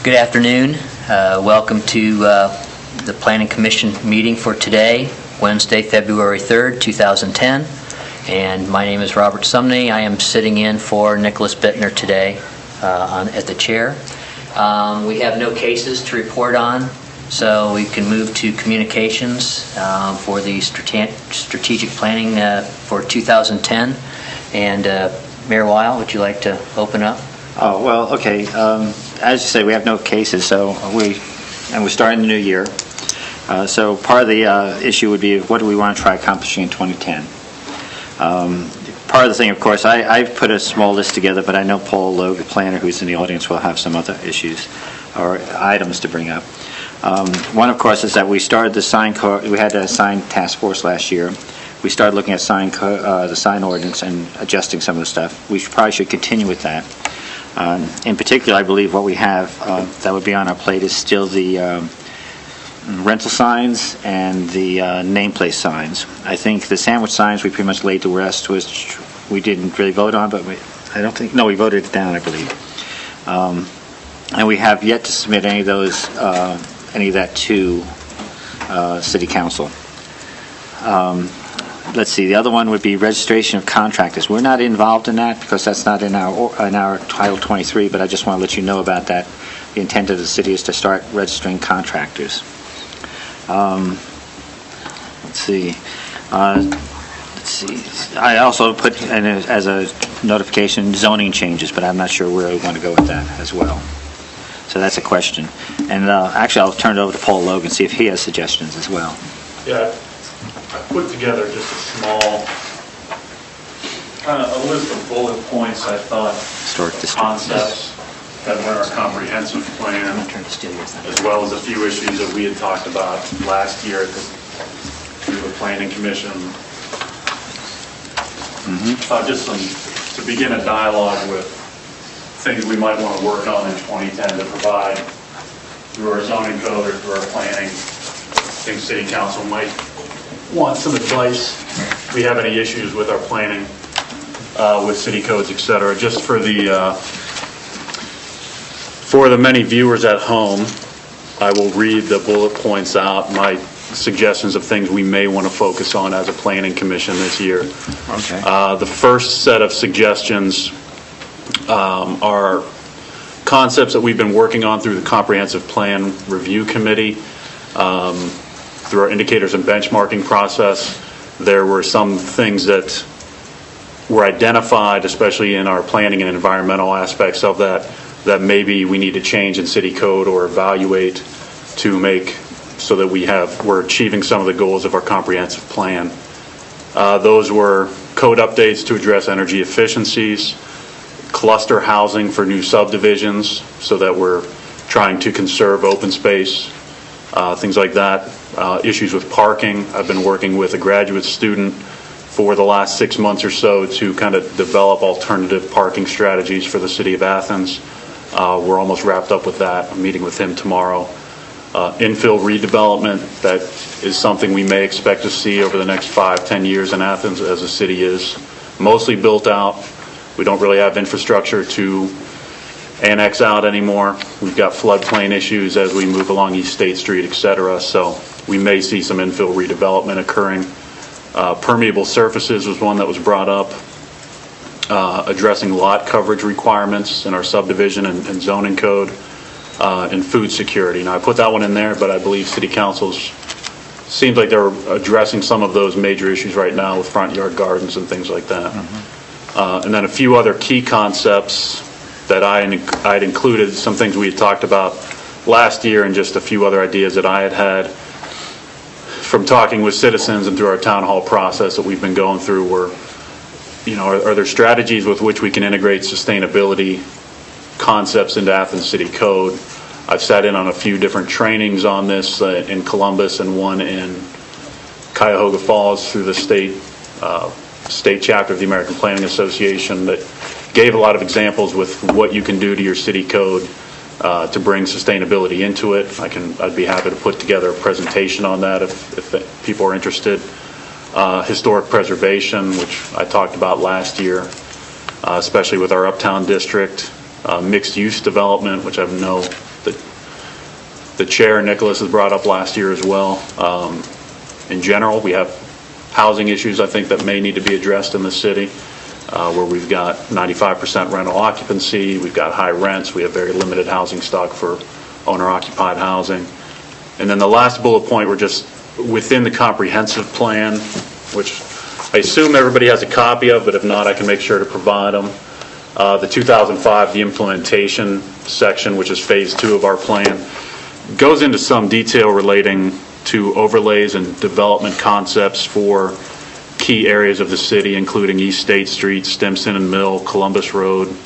Good afternoon. Welcome to the Planning Commission meeting for today, Wednesday, February 3rd, 2010. And my name is Robert Sumney. I am sitting in for Nicholas Bittner today at the chair. We have no cases to report on, so we can move to communications for the strategic planning for 2010. And Mayor Weil, would you like to open up? Oh, well, okay. As you say, we have no cases, so we're starting the new year. So part of the issue would be, what do we want to try accomplishing in 2010? Part of the thing, of course, I've put a small list together, but I know Paul Logue, the planner who's in the audience, will have some other issues or items to bring up. One, of course, is that we started the sign code. We had a sign task force last year. We started looking at the sign ordinance and adjusting some of the stuff. We probably should continue with that. In particular, I believe what we have that would be on our plate is still the rental signs and the nameplate signs. I think the sandwich signs we pretty much laid to rest, which we didn't really vote on, but we voted it down, I believe. And we have yet to submit any of that to City Council. Let's see. The other one would be registration of contractors. We're not involved in that because that's not in our Title 23. But I just want to let you know about that. The intent of the city is to start registering contractors. Let's see. I also put in as a notification zoning changes, but I'm not sure where we want to go with that as well. So that's a question. And actually, I'll turn it over to Paul Logue and see if he has suggestions as well. Yeah. I put together just a small, kind of a list of bullet points I thought, concepts that were in our comprehensive plan, as well as a few issues that we had talked about last year through the Planning Commission. Just to begin a dialogue with things we might want to work on in 2010 to provide through our zoning code or through our planning. I think City Council might want some advice. We have any issues with our planning, with city codes, etc. Just for the many viewers at home, I will read the bullet points out, my suggestions of things we may want to focus on as a planning commission this year. Okay. The first set of suggestions are concepts that we've been working on through the Comprehensive Plan Review Committee. Through our indicators and benchmarking process, there were some things that were identified, especially in our planning and environmental aspects of that maybe we need to change in city code or evaluate to make so that we're achieving some of the goals of our comprehensive plan. Those were code updates to address energy efficiencies, cluster housing for new subdivisions so that we're trying to conserve open space, things like that. Issues with parking. I've been working with a graduate student for the last 6 months or so to kind of develop alternative parking strategies for the city of Athens. We're almost wrapped up with that. I'm meeting with him tomorrow. Infill redevelopment, that is something we may expect to see over the next 5-10 years in Athens as the city is mostly built out. We don't really have infrastructure to annex out anymore. We've got floodplain issues as we move along East State Street, etc. So we may see some infill redevelopment occurring. Permeable surfaces was one that was brought up. Addressing lot coverage requirements in our subdivision and zoning code, and food security. Now I put that one in there, but I believe City Council's seems like they're addressing some of those major issues right now with front yard gardens and things like that. And then a few other key concepts that I'd included, some things we had talked about last year, and just a few other ideas that I had from talking with citizens and through our town hall process that we've been going through. Were, are there strategies with which we can integrate sustainability concepts into Athens City Code? I've sat in on a few different trainings on this in Columbus and one in Cuyahoga Falls through the state chapter of the American Planning Association that gave a lot of examples with what you can do to your city code to bring sustainability into it. I'd be happy to put together a presentation on that if people are interested. Historic preservation, which I talked about last year, especially with our Uptown District. Mixed use development, which I know the chair, Nicholas, has brought up last year as well. In general, we have housing issues, I think, that may need to be addressed in the city, where we've got 95% rental occupancy, we've got high rents, we have very limited housing stock for owner-occupied housing. And then the last bullet point, we're just within the comprehensive plan, which I assume everybody has a copy of, but if not, I can make sure to provide them. The 2005, the implementation section, which is phase 2 of our plan, goes into some detail relating to overlays and development concepts for key areas of the city, including East State Street, Stimson and Mill, Columbus Road,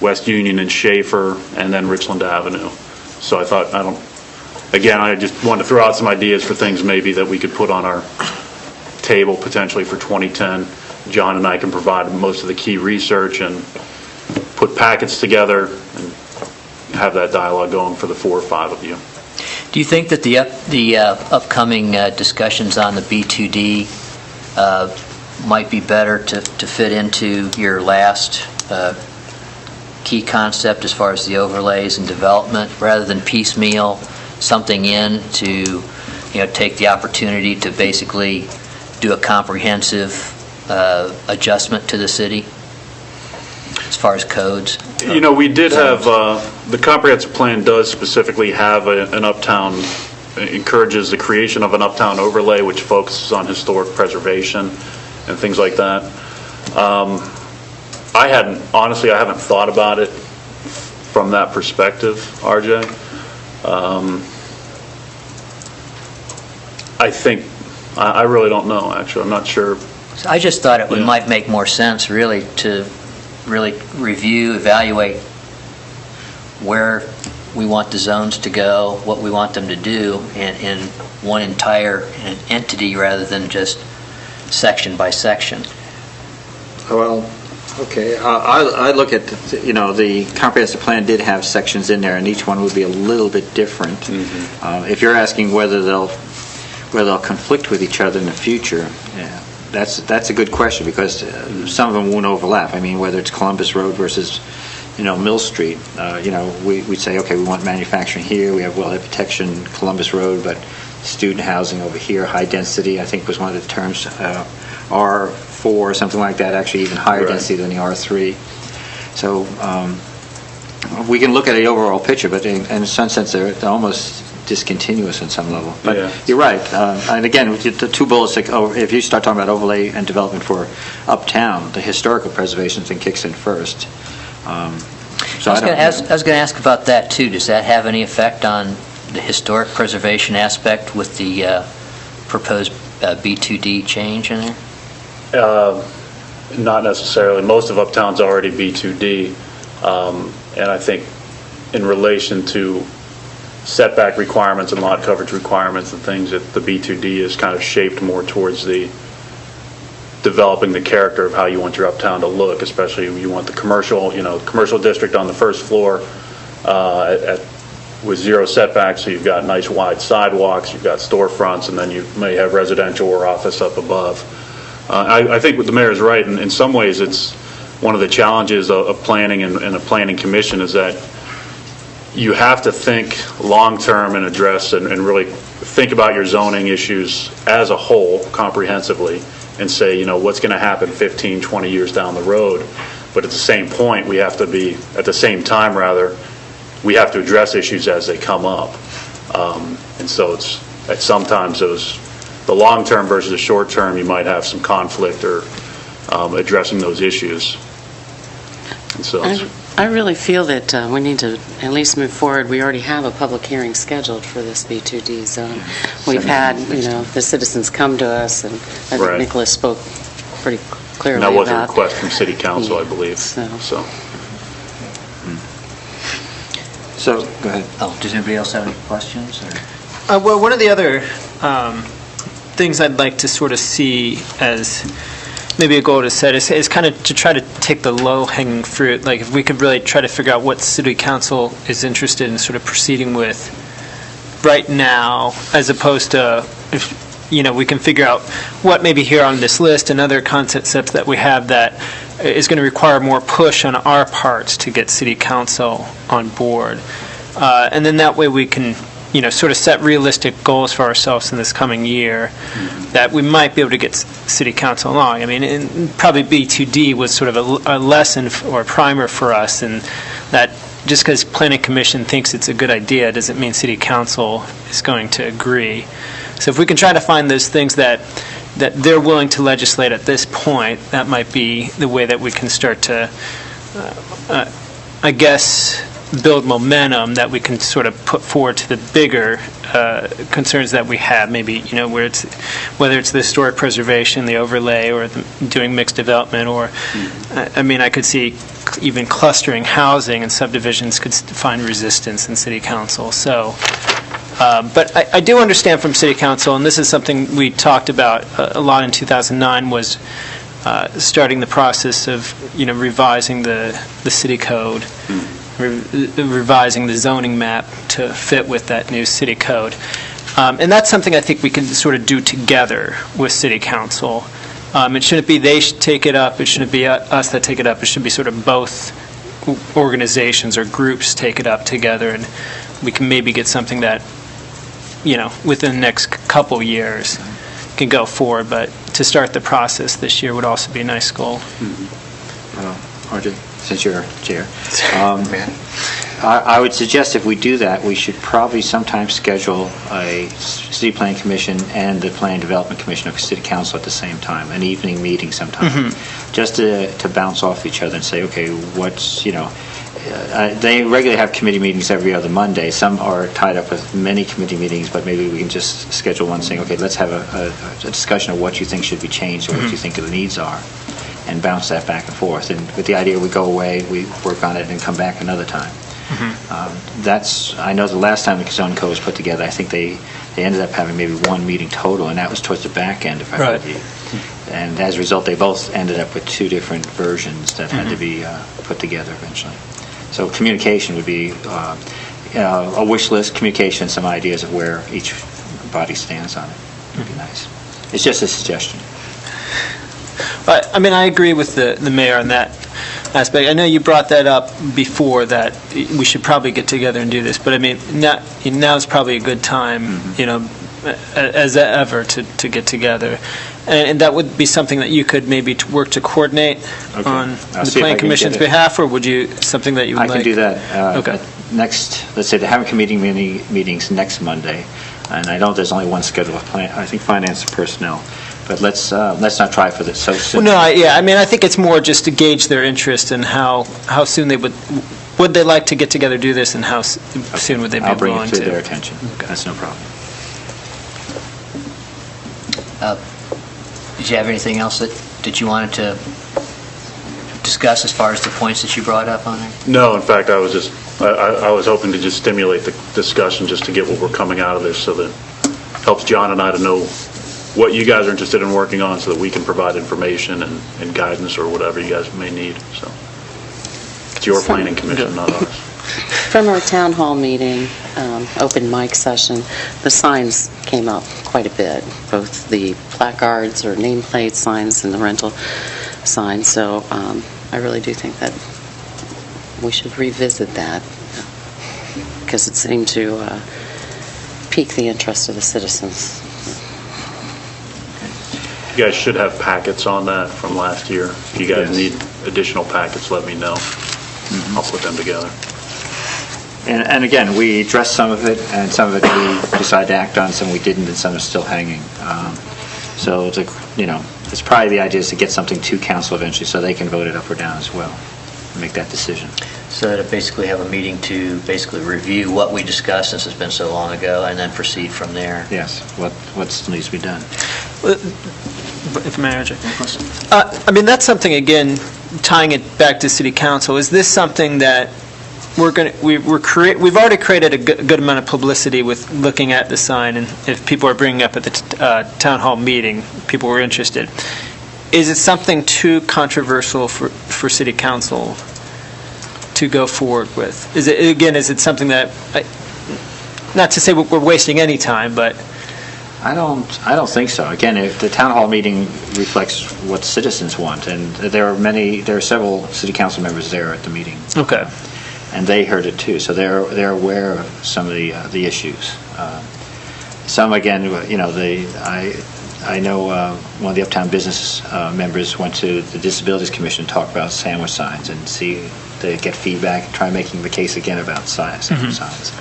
West Union and Schaefer, and then Richland Avenue. So I thought, I just wanted to throw out some ideas for things maybe that we could put on our table potentially for 2010. John and I can provide most of the key research and put packets together and have that dialogue going for the 4 or 5 of you. Do you think that the upcoming discussions on the B2D might be better to fit into your last key concept as far as the overlays and development, rather than piecemeal something in to take the opportunity to basically do a comprehensive adjustment to the city as far as codes? We did have, the comprehensive plan does specifically have an uptown, encourages the creation of an uptown overlay which focuses on historic preservation and things like that. I haven't thought about it from that perspective, RJ. I really don't know, actually. I'm not sure. I just thought it might make more sense really to review, evaluate where we want the zones to go, what we want them to do in one entire entity rather than just section by section. Well, okay. I look at, the comprehensive plan did have sections in there, and each one would be a little bit different. Mm-hmm. If you're asking whether they'll conflict with each other in the future, that's a good question, because some of them won't overlap. I mean, whether it's Columbus Road versus, Mill Street, we say, okay, we want manufacturing here, we have wellhead protection, Columbus Road, but student housing over here, high density, I think was one of the terms, R4 or something like that, actually even higher density than the R3. So we can look at the overall picture, but in some sense they're almost discontinuous in some level. But you're right. And again, the 2 bullets, if you start talking about overlay and development for uptown, the historical preservation thing kicks in first. I was going to ask about that too. Does that have any effect on the historic preservation aspect with the proposed B2D change in there? Not necessarily. Most of uptown's already B2D, and I think in relation to setback requirements and lot coverage requirements and things, that the B2D is kind of shaped more towards the developing the character of how you want your uptown to look, especially you want the commercial district on the first floor with 0 setbacks, so you've got nice wide sidewalks, you've got storefronts, and then you may have residential or office up above. I think the mayor's right. In some ways, it's one of the challenges of planning and a planning commission is that you have to think long-term and address and really think about your zoning issues as a whole comprehensively and say, what's going to happen 15, 20 years down the road. But at the same point, we have to address issues as they come up. And so it's sometimes the long-term versus the short-term, you might have some conflict or addressing those issues. And so I really feel that we need to at least move forward. We already have a public hearing scheduled for this B2D zone. We've had, the citizens come to us, and I think Nicholas spoke pretty clearly about. And that was a request from City Council, I believe. So, go ahead. Does anybody else have any questions? Well, one of the other things I'd like to sort of see as maybe a goal to set is kind of to try to take the low-hanging fruit. Like if we could really try to figure out what City Council is interested in sort of proceeding with right now, as opposed to if we can figure out what maybe here on this list and other concepts that we have that is going to require more push on our part to get City Council on board. And then that way we can, sort of set realistic goals for ourselves in this coming year that we might be able to get city council along. I mean, and probably B2D was sort of a lesson or a primer for us, and that just because planning commission thinks it's a good idea doesn't mean city council is going to agree. So if we can try to find those things that they're willing to legislate at this point, that might be the way that we can start to, I guess, build momentum that we can sort of put forward to the bigger concerns that we have, maybe, whether it's the historic preservation, the overlay, or doing mixed development, or, I could see even clustering housing and subdivisions could find resistance in city council. So, but I do understand from city council, and this is something we talked about a lot in 2009, was starting the process of, revising the city code, revising the zoning map to fit with that new city code. And that's something I think we can sort of do together with city council. It shouldn't be they should take it up. It shouldn't be us that take it up. It should be sort of both organizations or groups take it up together, and we can maybe get something that, within the next couple years can go forward. But to start the process this year would also be a nice goal. RJ, since you're chair, I would suggest if we do that, we should probably sometime schedule a city planning commission and the planning development commission of city council at the same time, an evening meeting sometime, just to bounce off each other and say, okay, what's, they regularly have committee meetings every other Monday. Some are tied up with many committee meetings, but maybe we can just schedule one saying, okay, let's have a discussion of what you think should be changed or what you think the needs are, and bounce that back and forth. And with the idea we go away, we work on it and come back another time. I know the last time the zoning code was put together, I think they ended up having maybe one meeting total, and that was towards the back end, if I remember. And as a result, they both ended up with two different versions that had to be put together eventually. So communication would be a wish list, communication, some ideas of where each body stands on it. Would be nice. It's just a suggestion. But, I agree with the mayor on that aspect. I know you brought that up before, that we should probably get together and do this, but now's probably a good time, as ever to get together. And that would be something that you could maybe work to coordinate on the Planning Commission's behalf, or would you, something that you would like? I can do that. Okay. Let's say they're having committee meetings next Monday, and I know there's only one schedule of I think finance and personnel. But let's not try for this so soon. Well, no, I think it's more just to gauge their interest in how soon they would they like to get together, do this, and how soon would they be willing to. I'll bring it to their attention. Okay. That's no problem. Did you have anything else that you wanted to discuss as far as the points that you brought up on there? No, in fact, I was hoping to just stimulate the discussion just to get what we're coming out of this, so that helps John and I to know what you guys are interested in working on, so that we can provide information and guidance or whatever you guys may need. So it's your planning commission, not ours. From our town hall meeting, open mic session, the signs came up quite a bit, both the placards or nameplate signs and the rental signs. So I really do think that we should revisit that, because it seemed to pique the interest of the citizens. You guys should have packets on that from last year. If you guys need additional packets, let me know. I'll put them together. And again, we addressed some of it, and some of it we decided to act on, some we didn't, and some are still hanging. So it's probably the idea is to get something to council eventually, so they can vote it up or down as well, and make that decision. So to basically have a meeting to basically review what we discussed, since it's been so long ago, and then proceed from there. Yes, what needs to be done. If I may, that's something, again, tying it back to city council. Is this something that we've already created a good amount of publicity with looking at the sign, and if people are bringing up at the town hall meeting, people were interested. Is it something too controversial for city council to go forward with? Is it something that, not to say we're wasting any time, but I don't think so. Again, if the town hall meeting reflects what citizens want, and there are several city council members there at the meeting. Okay. and they heard it too. So they're aware of some of the issues. Some, again, I know one of the Uptown Business members went to the Disabilities Commission to talk about sandwich signs and see to get feedback and try making the case again about sandwich signs.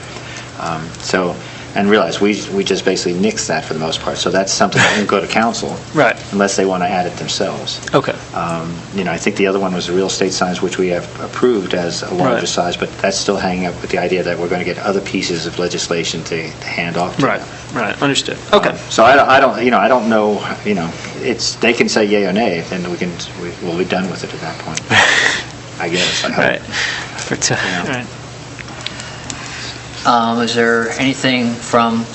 And realize we just basically nixed that for the most part. So that's something that won't go to council, Right. unless they want to add it themselves. Okay. I think the other one was the real estate signs, which we have approved as a larger Right. size, but that's still hanging up with the idea that we're going to get other pieces of legislation to hand off to Right. them. Right. Understood. Okay. So I don't know. They can say yay or nay, and we'll be done with it at that point. I guess. I hope. Right. Right. Is there anything from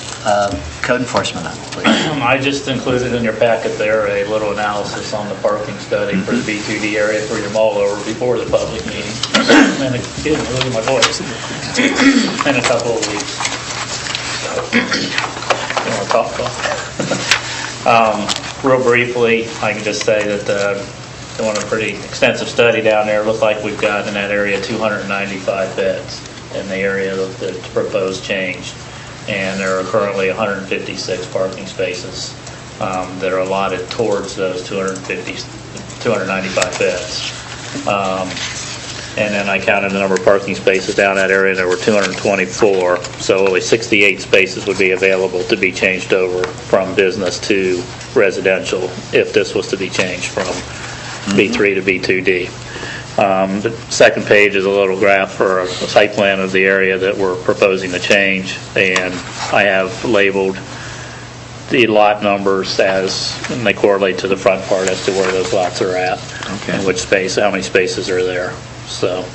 code enforcement, please? I just included in your packet there a little analysis on the parking study for the B2D area for your mull over before the public meeting. And excuse me, losing my voice. In a couple of weeks. So, you want to talk about? Real briefly, I can just say that doing a pretty extensive study down there, it looks like we've got in that area 295 beds in the area of the proposed change. And there are currently 156 parking spaces that are allotted towards those 295 beds. And then I counted the number of parking spaces down that area, and there were 224. So only 68 spaces would be available to be changed over from business to residential if this was to be changed from B3 to B2D. The second page is a little graph for a site plan of the area that we're proposing to change, and I have labeled the lot numbers and they correlate to the front part as to where those lots are at, and how many spaces are there. So,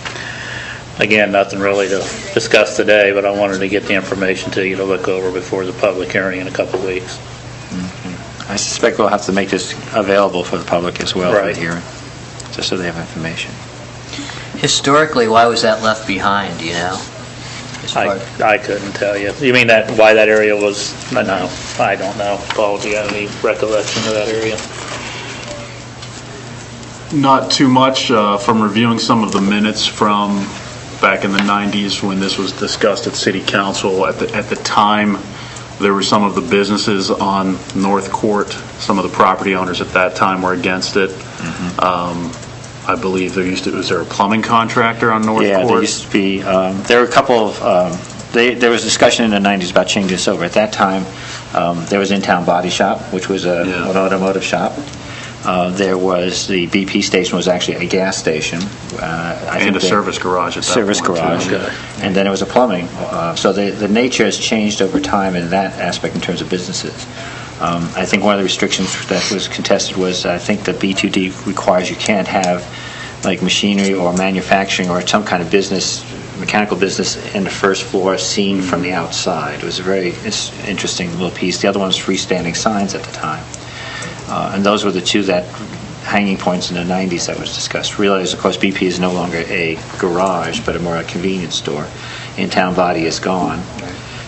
again, nothing really to discuss today, but I wanted to get the information to you to look over before the public hearing in a couple of weeks. I suspect we'll have to make this available for the public as well for Right. the hearing, just so they have information. Historically, why was that left behind, do you know? I couldn't tell you. You mean why that area was, no, I don't know. Paul, do you have any recollection of that area? Not too much. From reviewing some of the minutes from back in the 90s when this was discussed at City Council, at the time, there were some of the businesses on North Court. Some of the property owners at that time were against it. I believe was there a plumbing contractor on North Court? Yeah, there used to be. There were a couple of. There was discussion in the 90s about changing this over. At that time, there was In-Town Body Shop, which was an automotive shop. There was the BP station was actually a gas station. And a service garage at that service point. Service garage. Okay. And then it was a plumbing. So the nature has changed over time in that aspect in terms of businesses. I think one of the restrictions that was contested was I think the B2D requires you can't have like machinery or manufacturing or some kind of business, mechanical business in the first floor seen from the outside. It was a very interesting little piece. The other one was freestanding signs at the time. And those were the two hanging points in the 90s that was discussed. Realize, of course, BP is no longer a garage, but more a convenience store. In-Town Body is gone.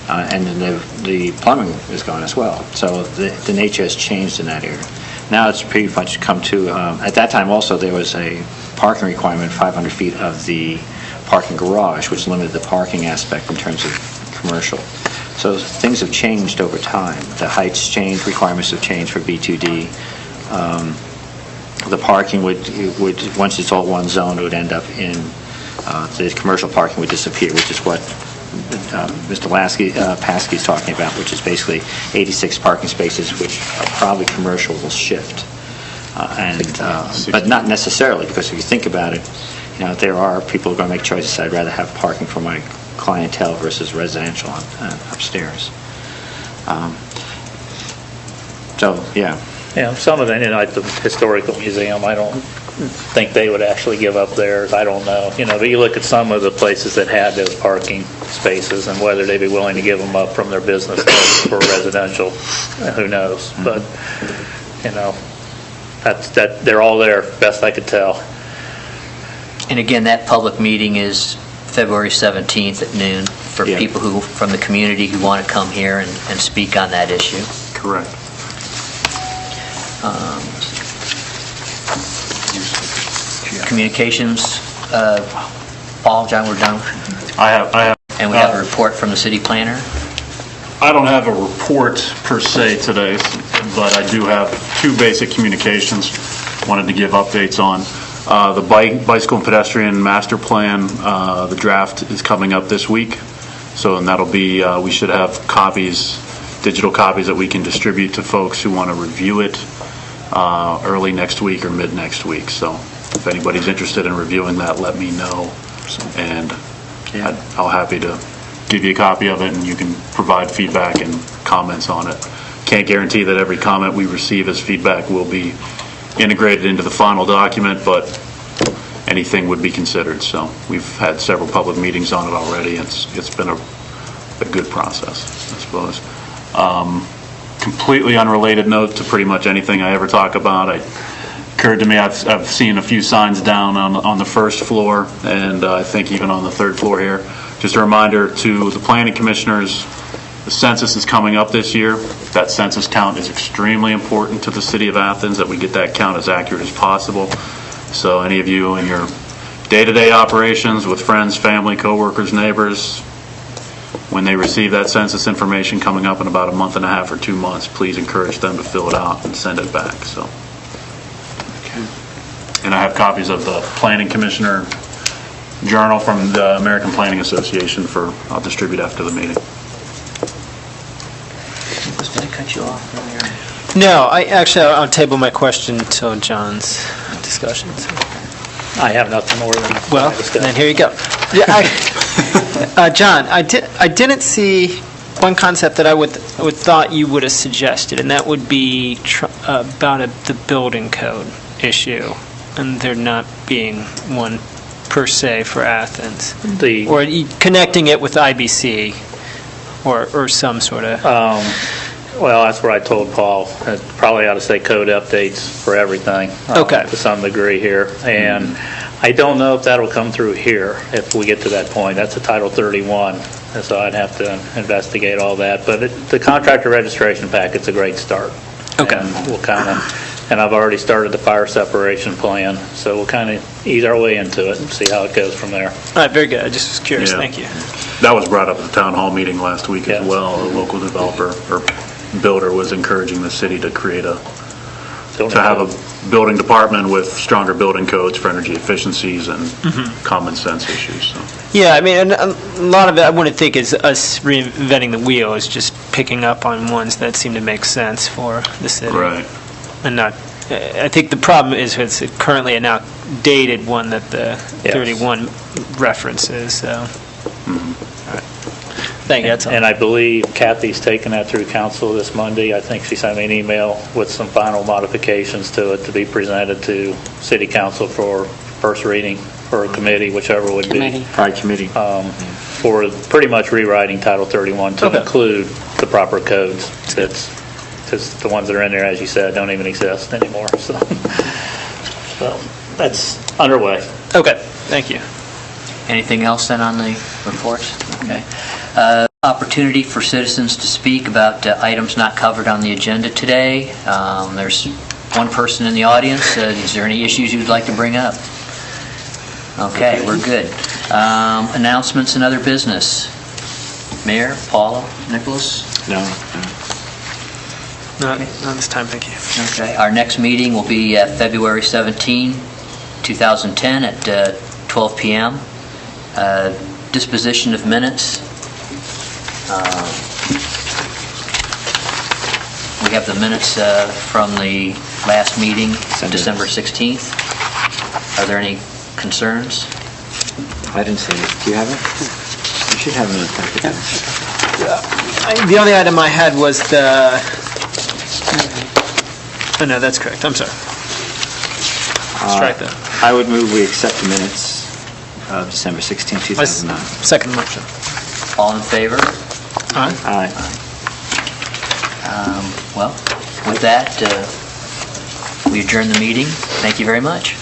And then the plumbing is gone as well. So the nature has changed in that area. Now it's pretty much come to, at that time also there was a parking requirement 500 feet of the parking garage, which limited the parking aspect in terms of commercial. So things have changed over time. The heights changed, requirements have changed for B2D. The parking would once it's all one zone, it would end up in, the commercial parking would disappear, which is what Mr. Paskey is talking about, which is basically 86 parking spaces, which are probably commercial, will shift. But not necessarily, because if you think about it, there are people who are going to make choices. I'd rather have parking for my clientele versus residential upstairs. Yeah, some of it, like the Historical Museum, I don't think they would actually give up theirs. I don't know. But you look at some of the places that had those parking spaces and whether they'd be willing to give them up from their business for residential, who knows? But, they're all there, best I could tell. And again, that public meeting is February 17th at noon for people from the community who want to come here and speak on that issue. Correct. Communications, Paul, John, we're done. I have. And we have a report from the city planner. I don't have a report per se today, but I do have two basic communications wanted to give updates on. The bicycle and pedestrian master plan, the draft is coming up this week. So, and that'll be, we should have copies, digital copies that we can distribute to folks who want to review it early next week or mid next week. So if anybody's interested in reviewing that, let me know. And I'll happy to give you a copy of it, and you can provide feedback and comments on it. Can't guarantee that every comment we receive as feedback will be integrated into the final document, but anything would be considered. So we've had several public meetings on it already. It's been a good process, I suppose. Completely unrelated note to pretty much anything I ever talk about. It occurred to me I've seen a few signs down on the first floor, and I think even on the third floor here. Just a reminder to the planning commissioners, the census is coming up this year. That census count is extremely important to the city of Athens, that we get that count as accurate as possible. So any of you in your day-to-day operations with friends, family, coworkers, neighbors, when they receive that census information coming up in about a month and a half or 2 months, please encourage them to fill it out and send it back. So, and I have copies of the planning commissioner journal from the American Planning Association I'll distribute after the meeting. Did I cut you off earlier? No, I'll table my question until John's discussion. So. I have nothing more than Well, then here you go. Yeah, John, I didn't see one concept that I would thought you would have suggested, and that would be about the building code issue, and there not being one per se for Athens, or connecting it with IBC, or some sort of. Well, that's where I told Paul, probably ought to say code updates for everything. Okay. To some degree here. And I don't know if that'll come through here if we get to that point. That's a Title 31, and so I'd have to investigate all that. But the contractor registration packet's a great start. Okay. And we'll and I've already started the fire separation plan, so we'll kind of ease our way into it and see how it goes from there. All right, very good. I just was curious. Yeah. Thank you. That was brought up at the town hall meeting last week as Yes. well. A local developer or builder was encouraging the city to create to have a building department with stronger building codes for energy efficiencies and common sense issues. So. Yeah, I mean, and a lot of it I wouldn't think is us reinventing the wheel. It's just picking up on ones that seem to make sense for the city. Right. And not, I think the problem is it's currently an outdated one that the 31 references. So, thank you. That's all. And I believe Kathy's taken that through council this Monday. I think she sent me an email with some final modifications to it to be presented to city council for first reading for a committee, whichever would be. Probably committee. For pretty much rewriting Title 31 to include the proper codes. Because the ones that are in there, as you said, don't even exist anymore. So that's underway. Okay, thank you. Anything else then on the reports? Okay. Opportunity for citizens to speak about items not covered on the agenda today. There's one person in the audience. Is there any issues you'd like to bring up? Okay, we're good. Announcements and other business. Mayor, Paula, Nicholas? No. Not this time, thank you. Okay. Our next meeting will be February 17, 2010 at 12 p.m. Disposition of minutes. We have the minutes from the last meeting, December 16th. Are there any concerns? I didn't see it. Do you have it? You should have it in the packet. The only item I had was the... Oh, no, that's correct. I'm sorry. Strike that. I would move we accept the minutes of December 16, 2009. Second motion. All in favor? Aye. Aye. Well, with that, we adjourn the meeting. Thank you very much.